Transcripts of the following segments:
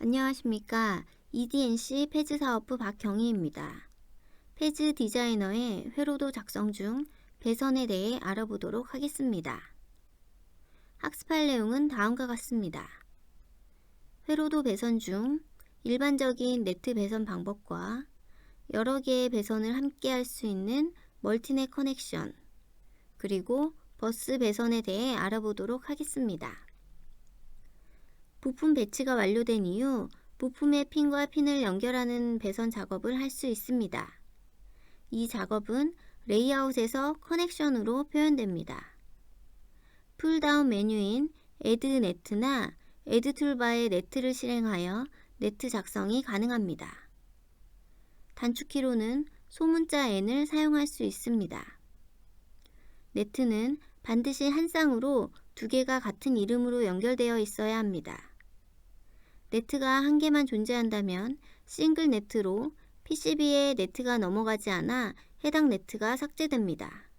안녕하십니까. EDNC 패즈 사업부 박경희입니다. 패즈 디자이너의 회로도 작성 중 배선에 대해 알아보도록 하겠습니다. 학습할 내용은 다음과 같습니다. 회로도 배선 중 일반적인 네트 배선 방법과 여러 개의 배선을 함께 할 수 있는 멀티넷 커넥션, 그리고 버스 배선에 대해 알아보도록 하겠습니다. 부품 배치가 완료된 이후 부품의 핀과 핀을 연결하는 배선 작업을 할 수 있습니다. 이 작업은 레이아웃에서 커넥션으로 표현됩니다. 풀다운 메뉴인 Add Net나 Add 툴바에 네트를 실행하여 네트 작성이 가능합니다. 단축키로는 소문자 N을 사용할 수 있습니다. 네트는 반드시 한 쌍으로 두 개가 같은 이름으로 연결되어 있어야 합니다. 네트가 한 개만 존재한다면 싱글 네트로 PCB에 네트가 넘어가지 않아 해당 네트가 삭제됩니다.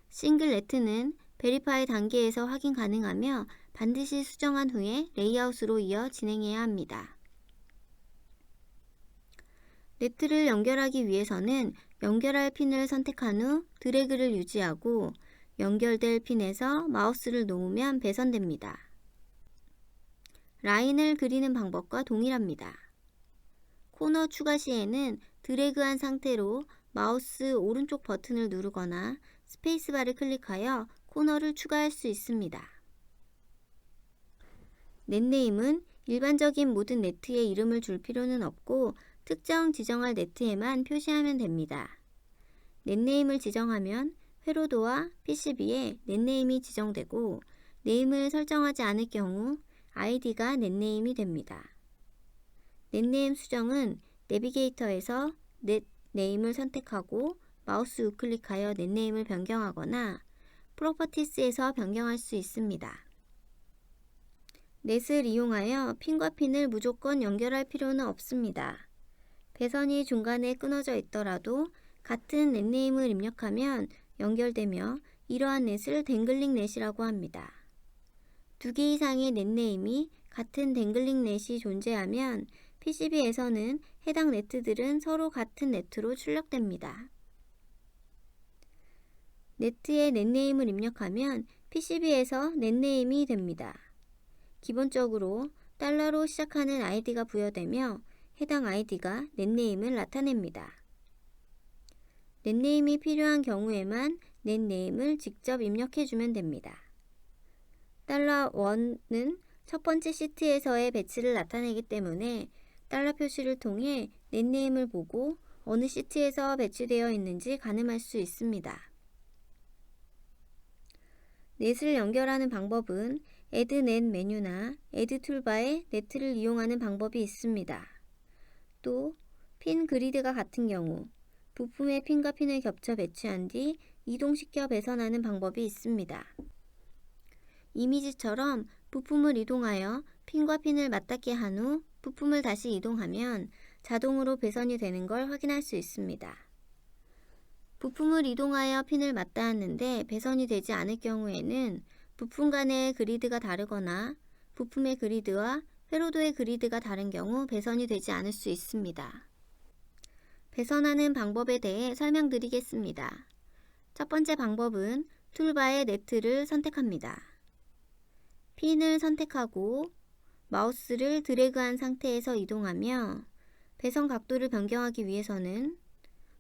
싱글 네트는 베리파이 단계에서 확인 가능하며 반드시 수정한 후에 레이아웃으로 이어 진행해야 합니다. 네트를 연결하기 위해서는 연결할 핀을 선택한 후 드래그를 유지하고 연결될 핀에서 마우스를 놓으면 배선됩니다. 라인을 그리는 방법과 동일합니다. 코너 추가 시에는 드래그한 상태로 마우스 오른쪽 버튼을 누르거나 스페이스바를 클릭하여 코너를 추가할 수 있습니다. 넷네임은 일반적인 모든 네트에 이름을 줄 필요는 없고 특정 지정할 네트에만 표시하면 됩니다. 넷네임을 지정하면 회로도와 PCB에 넷네임이 지정되고 네임을 설정하지 않을 경우 아이디가 넷네임이 됩니다. 넷네임 수정은 내비게이터에서 넷네임을 선택하고 마우스 우클릭하여 넷네임을 변경하거나 프로퍼티스에서 변경할 수 있습니다. 넷을 이용하여 핀과 핀을 무조건 연결할 필요는 없습니다. 배선이 중간에 끊어져 있더라도 같은 넷네임을 입력하면 연결되며 이러한 넷을 댕글링 넷이라고 합니다. 두 개 이상의 넷네임이 같은 댕글링 넷이 존재하면 PCB에서는 해당 네트들은 서로 같은 네트로 출력됩니다. 네트에 넷네임을 입력하면 PCB에서 넷네임이 됩니다. 기본적으로 달러로 시작하는 아이디가 부여되며 해당 아이디가 넷네임을 나타냅니다. 넷네임이 필요한 경우에만 넷네임을 직접 입력해주면 됩니다. $1은 첫 번째 시트에서의 배치를 나타내기 때문에 달러 표시를 통해 넷네임을 보고 어느 시트에서 배치되어 있는지 가늠할 수 있습니다. 넷을 연결하는 방법은 Add Net 메뉴나 Add 툴바에 네트를 이용하는 방법이 있습니다. 또 핀 그리드가 같은 경우 부품의 핀과 핀을 겹쳐 배치한 뒤 이동시켜 배선하는 방법이 있습니다. 이미지처럼 부품을 이동하여 핀과 핀을 맞닿게 한 후 부품을 다시 이동하면 자동으로 배선이 되는 걸 확인할 수 있습니다. 부품을 이동하여 핀을 맞닿았는데 배선이 되지 않을 경우에는 부품 간의 그리드가 다르거나 부품의 그리드와 회로도의 그리드가 다른 경우 배선이 되지 않을 수 있습니다. 배선하는 방법에 대해 설명드리겠습니다. 첫 번째 방법은 툴바의 네트를 선택합니다. 핀을 선택하고 마우스를 드래그한 상태에서 이동하며 배선 각도를 변경하기 위해서는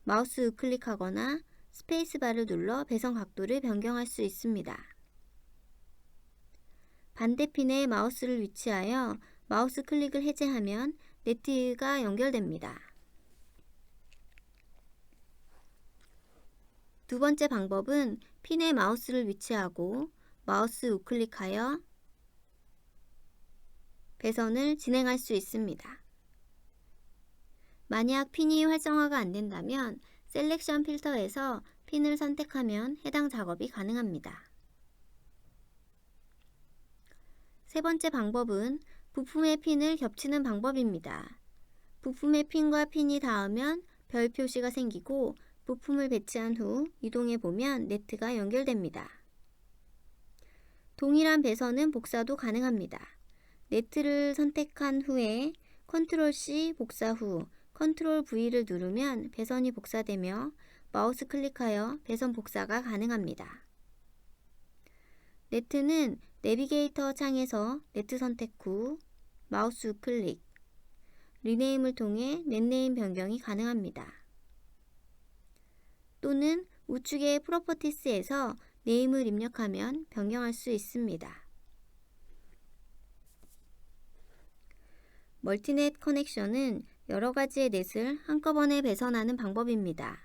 마우스 우클릭하거나 스페이스바를 눌러 배선 각도를 변경할 수 있습니다. 반대핀에 마우스를 위치하여 마우스 클릭을 해제하면 네트가 연결됩니다. 두 번째 방법은 핀에 마우스를 위치하고 마우스 우클릭하여 배선을 진행할 수 있습니다. 만약 핀이 활성화가 안 된다면 셀렉션 필터에서 핀을 선택하면 해당 작업이 가능합니다. 세 번째 방법은 부품의 핀을 겹치는 방법입니다. 부품의 핀과 핀이 닿으면 별 표시가 생기고 부품을 배치한 후 이동해 보면 네트가 연결됩니다. 동일한 배선은 복사도 가능합니다. 네트를 선택한 후에 컨트롤 C 복사 후 컨트롤 V를 누르면 배선이 복사되며 마우스 클릭하여 배선 복사가 가능합니다. 네트는 내비게이터 창에서 네트 선택 후 마우스 우클릭, 리네임을 통해 넷네임 변경이 가능합니다. 또는 우측의 프로퍼티스에서 네임을 입력하면 변경할 수 있습니다. 멀티넷 커넥션은 여러 가지의 넷을 한꺼번에 배선하는 방법입니다.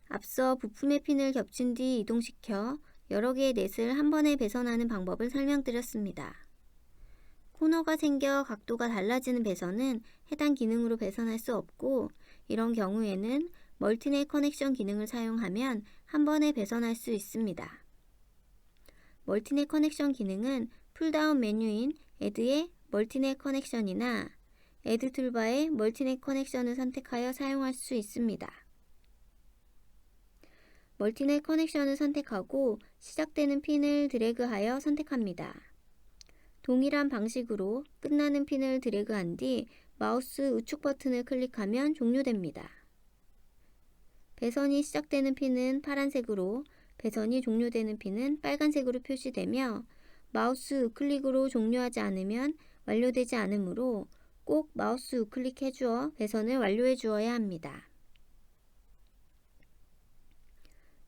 앞서 부품의 핀을 겹친 뒤 이동시켜 여러 개의 넷을 한 번에 배선하는 방법을 설명드렸습니다. 코너가 생겨 각도가 달라지는 배선은 해당 기능으로 배선할 수 없고, 이런 경우에는 멀티넷 커넥션 기능을 사용하면 한 번에 배선할 수 있습니다. 멀티넷 커넥션 기능은 풀다운 메뉴인 Add의 멀티넷 커넥션이나 Add 툴바의 멀티넷 커넥션을 선택하여 사용할 수 있습니다. 멀티넷 커넥션을 선택하고 시작되는 핀을 드래그하여 선택합니다. 동일한 방식으로 끝나는 핀을 드래그한 뒤 마우스 우측 버튼을 클릭하면 종료됩니다. 배선이 시작되는 핀은 파란색으로, 배선이 종료되는 핀은 빨간색으로 표시되며, 마우스 우클릭으로 종료하지 않으면 완료되지 않으므로 꼭 마우스 우클릭 해주어 배선을 완료해 주어야 합니다.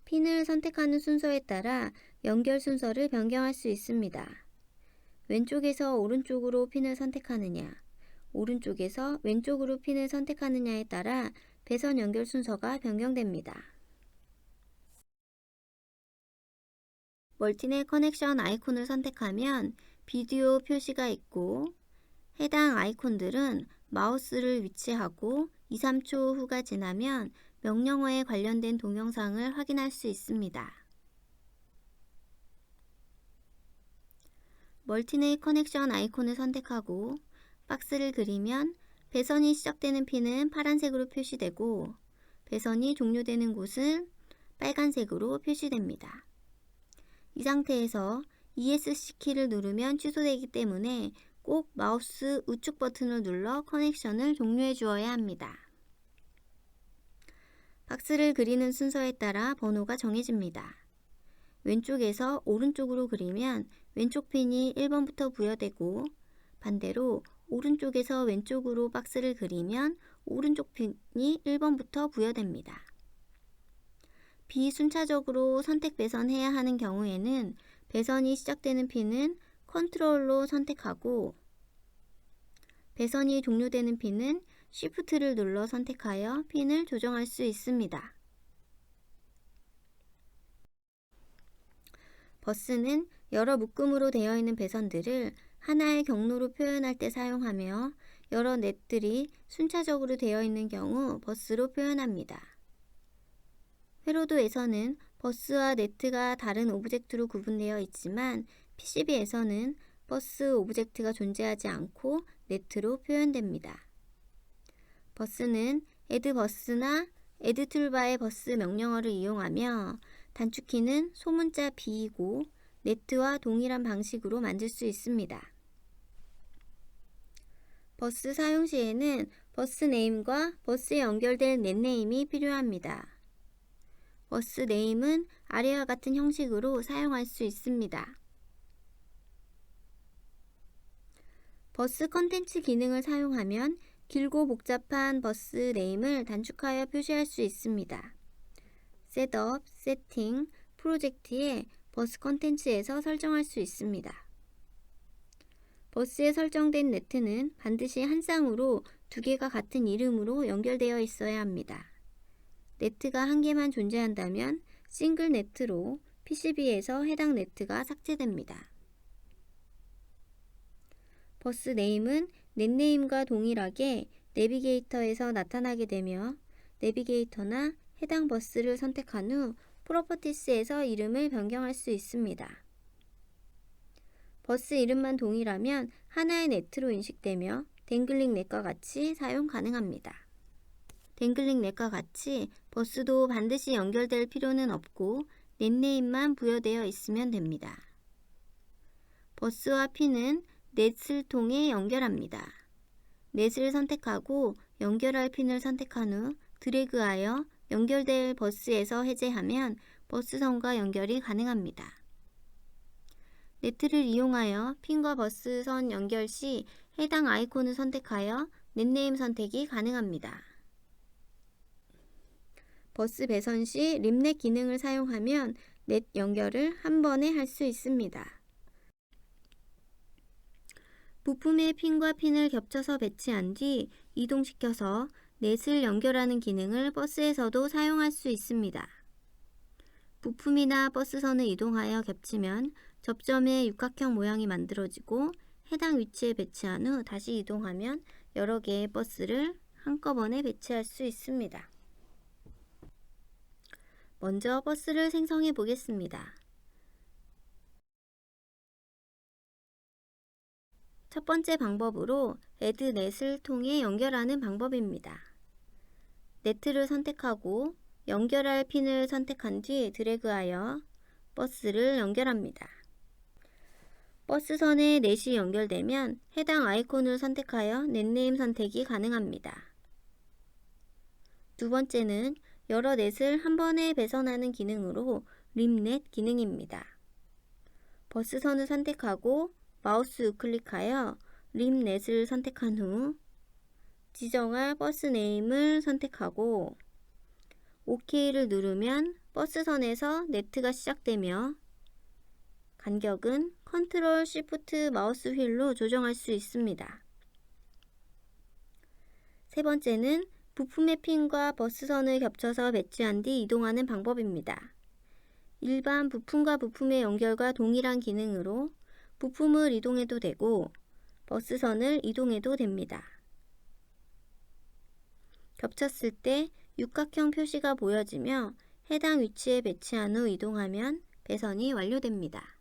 핀을 선택하는 순서에 따라 연결 순서를 변경할 수 있습니다. 왼쪽에서 오른쪽으로 핀을 선택하느냐, 오른쪽에서 왼쪽으로 핀을 선택하느냐에 따라 배선 연결 순서가 변경됩니다. 멀티넷 커넥션 아이콘을 선택하면 비디오 표시가 있고, 해당 아이콘들은 마우스를 위치하고 2, 3초 후가 지나면 명령어에 관련된 동영상을 확인할 수 있습니다. 멀티넷 커넥션 아이콘을 선택하고 박스를 그리면 배선이 시작되는 핀은 파란색으로 표시되고 배선이 종료되는 곳은 빨간색으로 표시됩니다. 이 상태에서 ESC키를 누르면 취소되기 때문에 꼭 마우스 우측 버튼을 눌러 커넥션을 종료해 주어야 합니다. 박스를 그리는 순서에 따라 번호가 정해집니다. 왼쪽에서 오른쪽으로 그리면 왼쪽 핀이 1번부터 부여되고, 반대로 오른쪽에서 왼쪽으로 박스를 그리면 오른쪽 핀이 1번부터 부여됩니다. 비순차적으로 선택 배선해야 하는 경우에는 배선이 시작되는 핀은 컨트롤로 선택하고, 배선이 종료되는 핀은 Shift를 눌러 선택하여 핀을 조정할 수 있습니다. 버스는 여러 묶음으로 되어 있는 배선들을 하나의 경로로 표현할 때 사용하며, 여러 넷들이 순차적으로 되어 있는 경우 버스로 표현합니다. 회로도에서는 버스와 네트가 다른 오브젝트로 구분되어 있지만 PCB에서는 버스 오브젝트가 존재하지 않고 네트로 표현됩니다. 버스는 add 버스나 add 툴바의 버스 명령어를 이용하며, 단축키는 소문자 B이고 네트와 동일한 방식으로 만들 수 있습니다. 버스 사용 시에는 버스 네임과 버스에 연결될 넷네임이 필요합니다. 버스 네임은 아래와 같은 형식으로 사용할 수 있습니다. 버스 컨텐츠 기능을 사용하면 길고 복잡한 버스 네임을 단축하여 표시할 수 있습니다. 셋업, 세팅, 프로젝트에 버스 컨텐츠에서 설정할 수 있습니다. 버스에 설정된 네트는 반드시 한 쌍으로 두 개가 같은 이름으로 연결되어 있어야 합니다. 네트가 한 개만 존재한다면 싱글 네트로 PCB에서 해당 네트가 삭제됩니다. 버스 네임은 넷네임과 동일하게 내비게이터에서 나타나게 되며, 내비게이터나 해당 버스를 선택한 후 프로퍼티스에서 이름을 변경할 수 있습니다. 버스 이름만 동일하면 하나의 네트로 인식되며 댕글링 넷과 같이 사용 가능합니다. 댕글링 넷과 같이 버스도 반드시 연결될 필요는 없고 넷네임만 부여되어 있으면 됩니다. 버스와 핀은 넷을 통해 연결합니다. 넷을 선택하고 연결할 핀을 선택한 후 드래그하여 연결될 버스에서 해제하면 버스선과 연결이 가능합니다. 네트를 이용하여 핀과 버스선 연결 시 해당 아이콘을 선택하여 넷네임 선택이 가능합니다. 버스 배선 시 림넷 기능을 사용하면 넷 연결을 한 번에 할 수 있습니다. 부품에 핀과 핀을 겹쳐서 배치한 뒤 이동시켜서 넷을 연결하는 기능을 버스에서도 사용할 수 있습니다. 부품이나 버스선을 이동하여 겹치면 접점의 육각형 모양이 만들어지고 해당 위치에 배치한 후 다시 이동하면 여러 개의 버스를 한꺼번에 배치할 수 있습니다. 먼저 버스를 생성해 보겠습니다. 첫 번째 방법으로 add net을 통해 연결하는 방법입니다. 네트를 선택하고 연결할 핀을 선택한 뒤 드래그하여 버스를 연결합니다. 버스선에 넷이 연결되면 해당 아이콘을 선택하여 넷네임 선택이 가능합니다. 두 번째는 여러 넷을 한 번에 배선하는 기능으로 림넷 기능입니다. 버스선을 선택하고 마우스 우클릭하여 림넷을 선택한 후 지정할 버스 네임을 선택하고 OK를 누르면 버스선에서 네트가 시작되며 간격은 컨트롤 쉬프트 마우스 휠로 조정할 수 있습니다. 세 번째는 부품의 핀과 버스선을 겹쳐서 배치한 뒤 이동하는 방법입니다. 일반 부품과 부품의 연결과 동일한 기능으로 부품을 이동해도 되고 버스선을 이동해도 됩니다. 겹쳤을 때 육각형 표시가 보여지며 해당 위치에 배치한 후 이동하면 배선이 완료됩니다.